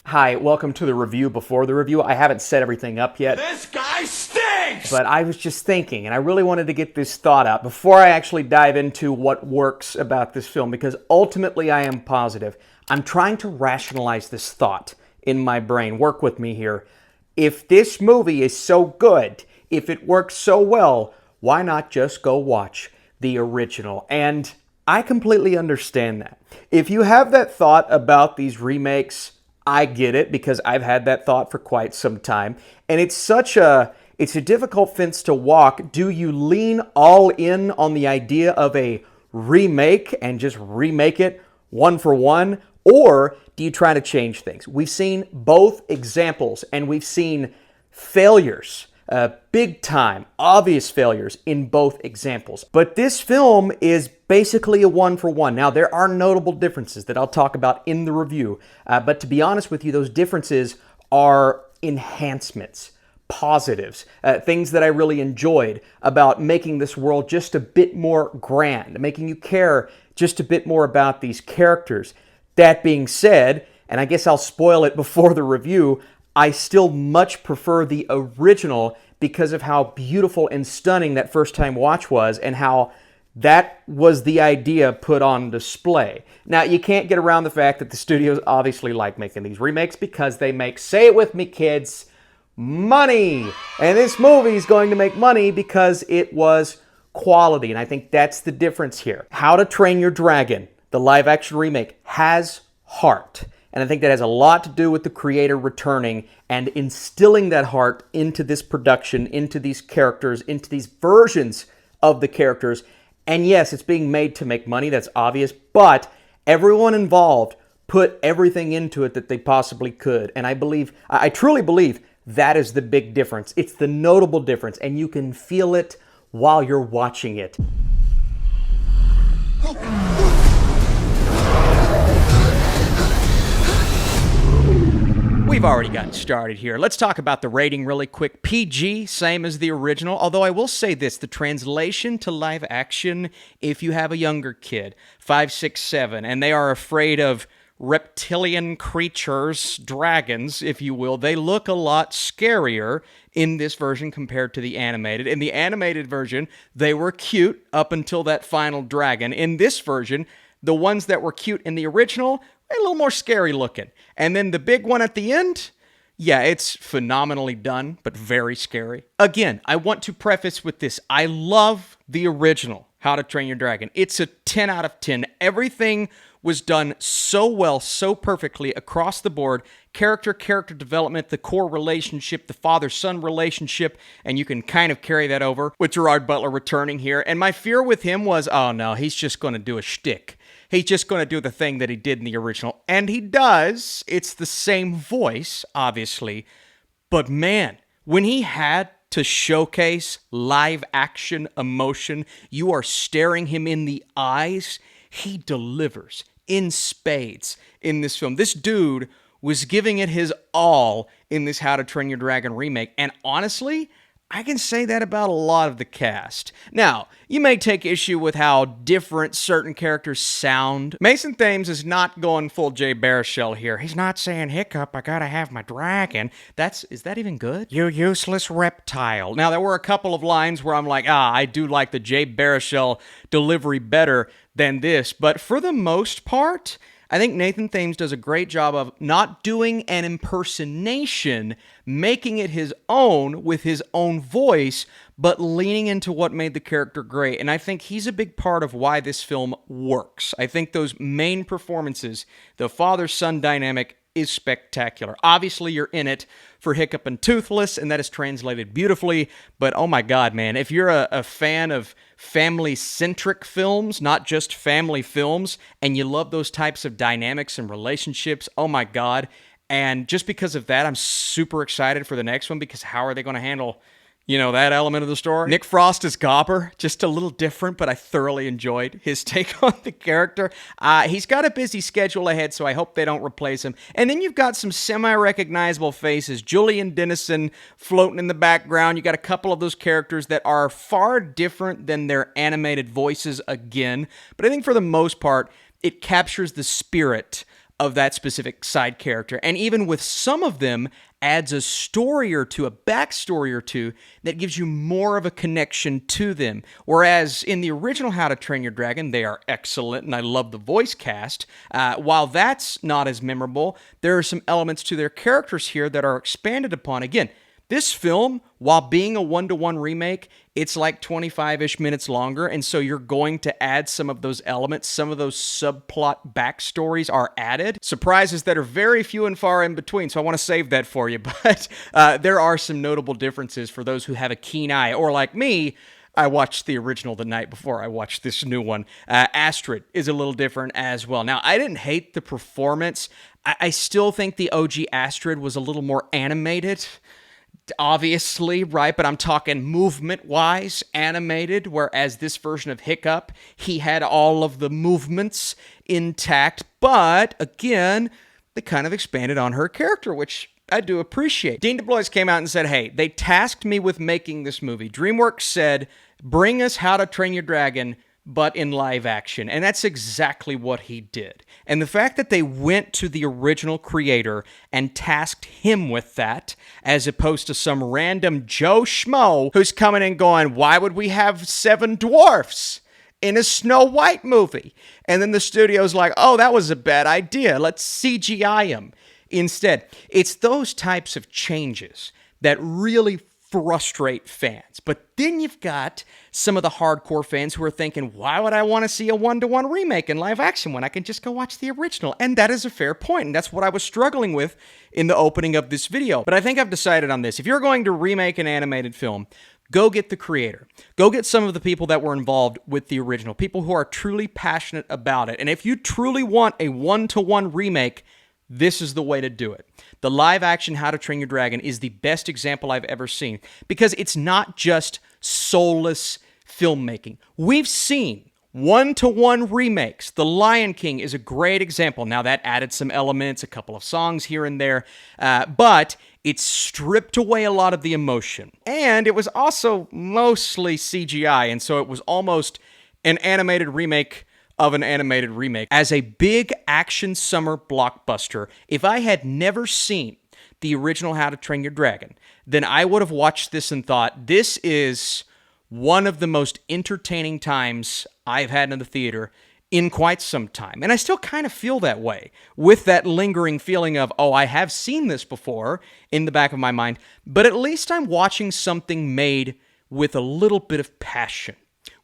Hi, welcome to the review before the review. I haven't set everything up yet. This guy stinks! But I was just thinking, and I really wanted to get this thought out before I actually dive into what works about this film, because ultimately I am positive. I'm trying to rationalize this thought in my brain. Work with me here. If this movie is so good, if it works so well, why not just go watch the original? And I completely understand that. If you have that thought about these remakes, I get it, because I've had that thought for quite some time. And it's a difficult fence to walk. Do you lean all in on the idea of a remake and just remake it one for one? Or do you try to change things? We've seen both examples, and we've seen failures, big time, obvious failures in both examples. But this film is basically a one for one. Now, there are notable differences that I'll talk about in the review, but to be honest with you, those differences are enhancements, positives, things that I really enjoyed about making this world just a bit more grand, making you care just a bit more about these characters. That being said, and I guess I'll spoil it before the review, I still much prefer the original because of how beautiful and stunning that first time watch was, and how that was the idea put on display. Now, you can't get around the fact that the studios obviously like making these remakes because they make, say it with me kids, money. And this movie is going to make money because it was quality, and I think that's the difference here. How to Train Your Dragon, the live action remake, has heart. And I think that has a lot to do with the creator returning and instilling that heart into this production, into these characters, into these versions of the characters. And yes, it's being made to make money, that's obvious, but everyone involved put everything into it that they possibly could. And I truly believe that is the big difference. It's the notable difference, and you can feel it while you're watching it. We've already gotten started here. Let's talk about the rating really quick. PG, same as the original, although I will say this, the translation to live action, if you have a younger kid, 5, 6, 7, and they are afraid of reptilian creatures, dragons, if you will, they look a lot scarier in this version compared to the animated. In the animated version, they were cute up until that final dragon. In this version, the ones that were cute in the original, a little more scary looking. And then the big one at the end, yeah, it's phenomenally done, but very scary. Again, I want to preface with this. I love the original How to Train Your Dragon. It's a 10 out of 10. Everything was done so well, so perfectly across the board. Character development, the core relationship, the father-son relationship, and you can kind of carry that over with Gerard Butler returning here. And my fear with him was, oh no, he's just going to do a shtick. He's just going to do the thing that he did in the original. And he does. It's the same voice, obviously. But man, when he had to showcase live action emotion, you are staring him in the eyes, he delivers in spades in this film. This dude was giving it his all in this How to Train Your Dragon remake. And honestly, I can say that about a lot of the cast. Now, you may take issue with how different certain characters sound. Mason Thames is not going full Jay Baruchel here. He's not saying, "Hiccup, I gotta have my dragon." Is that even good? "You useless reptile." Now, there were a couple of lines where I'm like, I do like the Jay Baruchel delivery better than this. But for the most part, I think Nathan Thames does a great job of not doing an impersonation, making it his own with his own voice, but leaning into what made the character great. And I think he's a big part of why this film works. I think those main performances, the father-son dynamic, is spectacular. Obviously, you're in it for Hiccup and Toothless, and that is translated beautifully. But oh my God, man, if you're a fan of family-centric films, not just family films, and you love those types of dynamics and relationships, oh my God. And just because of that, I'm super excited for the next one, because how are they going to handle that element of the story? Nick Frost as Gobber, just a little different, but I thoroughly enjoyed his take on the character. He's got a busy schedule ahead, so I hope they don't replace him. And then you've got some semi-recognizable faces. Julian Dennison floating in the background. You got a couple of those characters that are far different than their animated voices again. But I think for the most part, it captures the spirit of that specific side character. And even with some of them, adds a story or two, a backstory or two, that gives you more of a connection to them. Whereas in the original How to Train Your Dragon, they are excellent, and I love the voice cast. While that's not as memorable, there are some elements to their characters here that are expanded upon. Again, this film, while being a 1-to-1 remake, it's like 25-ish minutes longer, and so you're going to add some of those elements. Some of those subplot backstories are added. Surprises that are very few and far in between, so I want to save that for you. But there are some notable differences for those who have a keen eye, or like me, I watched the original the night before I watched this new one. Astrid is a little different as well. Now, I didn't hate the performance. I still think the OG Astrid was a little more animated, obviously, right? But I'm talking movement-wise, animated, whereas this version of Hiccup, he had all of the movements intact. But, again, they kind of expanded on her character, which I do appreciate. Dean DeBlois came out and said, hey, they tasked me with making this movie. Dreamworks said, bring us How to Train Your Dragon, but in live action. And that's exactly what he did. And the fact that they went to the original creator and tasked him with that, as opposed to some random Joe Schmo who's coming and going, why would we have 7 dwarfs in a Snow White movie? And then the studio's like, oh, that was a bad idea. Let's CGI him instead. It's those types of changes that really frustrate fans. But then you've got some of the hardcore fans who are thinking, why would I want to see a 1-to-1 remake in live action when I can just go watch the original? And that is a fair point, and that's what I was struggling with in the opening of this video. But I think I've decided on this. If you're going to remake an animated film, go get the creator. Go get some of the people that were involved with the original, people who are truly passionate about it. And if you truly want a 1-to-1 remake, this is the way to do it. The live-action How to Train Your Dragon is the best example I've ever seen, because it's not just soulless filmmaking. We've seen 1-to-1 remakes. The Lion King is a great example. Now, that added some elements, a couple of songs here and there, but it stripped away a lot of the emotion. And it was also mostly CGI, and so it was almost an animated remake of an animated remake. As a big action summer blockbuster, if I had never seen the original How to Train Your Dragon, then I would have watched this and thought, this is one of the most entertaining times I've had in the theater in quite some time. And I still kind of feel that way, with that lingering feeling of, oh, I have seen this before in the back of my mind, but at least I'm watching something made with a little bit of passion,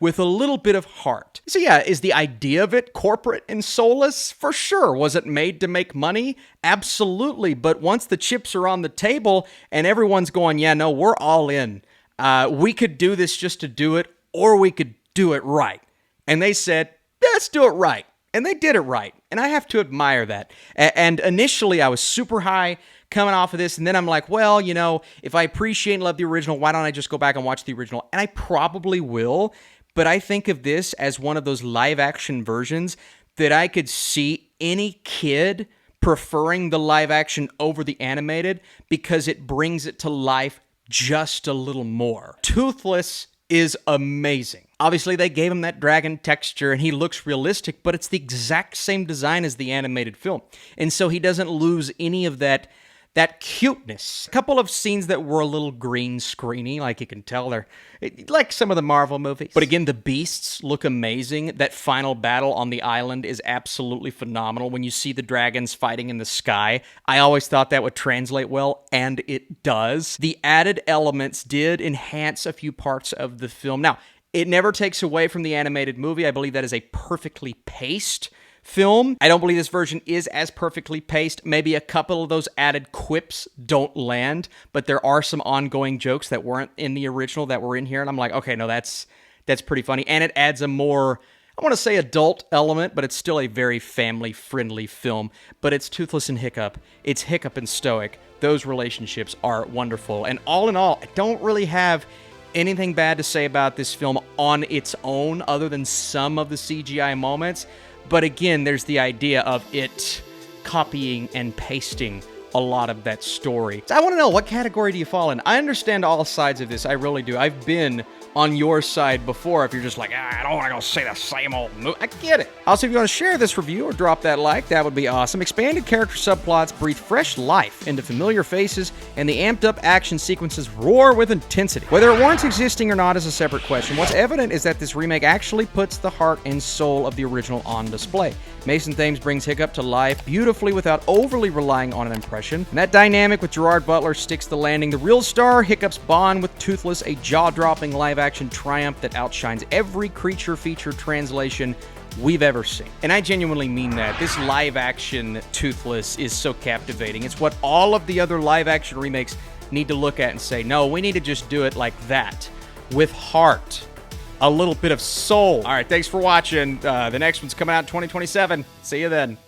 with a little bit of heart. So yeah, is the idea of it corporate and soulless? For sure. Was it made to make money? Absolutely. But once the chips are on the table and everyone's going, yeah, no, we're all in. We could do this just to do it, or we could do it right. And they said, let's do it right. And they did it right. And I have to admire that. And initially, I was super high coming off of this, and then I'm like, well, you know, if I appreciate and love the original, why don't I just go back and watch the original? And I probably will. But I think of this as one of those live-action versions that I could see any kid preferring the live-action over the animated, because it brings it to life just a little more. Toothless is amazing. Obviously, they gave him that dragon texture, and he looks realistic, but it's the exact same design as the animated film. And so he doesn't lose any of that cuteness. A couple of scenes that were a little green screeny, like you can tell they're like some of the Marvel movies. But again, the beasts look amazing. That final battle on the island is absolutely phenomenal. When you see the dragons fighting in the sky, I always thought that would translate well, and it does. The added elements did enhance a few parts of the film. Now, it never takes away from the animated movie. I believe that is a perfectly paced film. I don't believe this version is as perfectly paced. Maybe a couple of those added quips don't land, but there are some ongoing jokes that weren't in the original that were in here, and I'm like, okay, no, that's pretty funny. And it adds a more, I want to say adult element, but it's still a very family-friendly film. But it's Toothless and Hiccup. It's Hiccup and Stoic. Those relationships are wonderful. And all in all, I don't really have anything bad to say about this film on its own, other than some of the CGI moments. But again, there's the idea of it copying and pasting a lot of that story. So I want to know, what category do you fall in? I understand all sides of this. I really do. I've been on your side before if you're just like, I don't want to go see the same old movie. I get it. Also, if you want to share this review or drop that like, that would be awesome. Expanded character subplots breathe fresh life into familiar faces, and the amped-up action sequences roar with intensity. Whether it warrants existing or not is a separate question. What's evident is that this remake actually puts the heart and soul of the original on display. Mason Thames brings Hiccup to life beautifully without overly relying on an impression, and that dynamic with Gerard Butler sticks the landing. The real star, Hiccup's bond with Toothless, a jaw-dropping live-action triumph that outshines every creature feature translation we've ever seen. And I genuinely mean that. This live-action Toothless is so captivating. It's what all of the other live-action remakes need to look at and say, no, we need to just do it like that, with heart, a little bit of soul. All right, thanks for watching. The next one's coming out in 2027. See you then.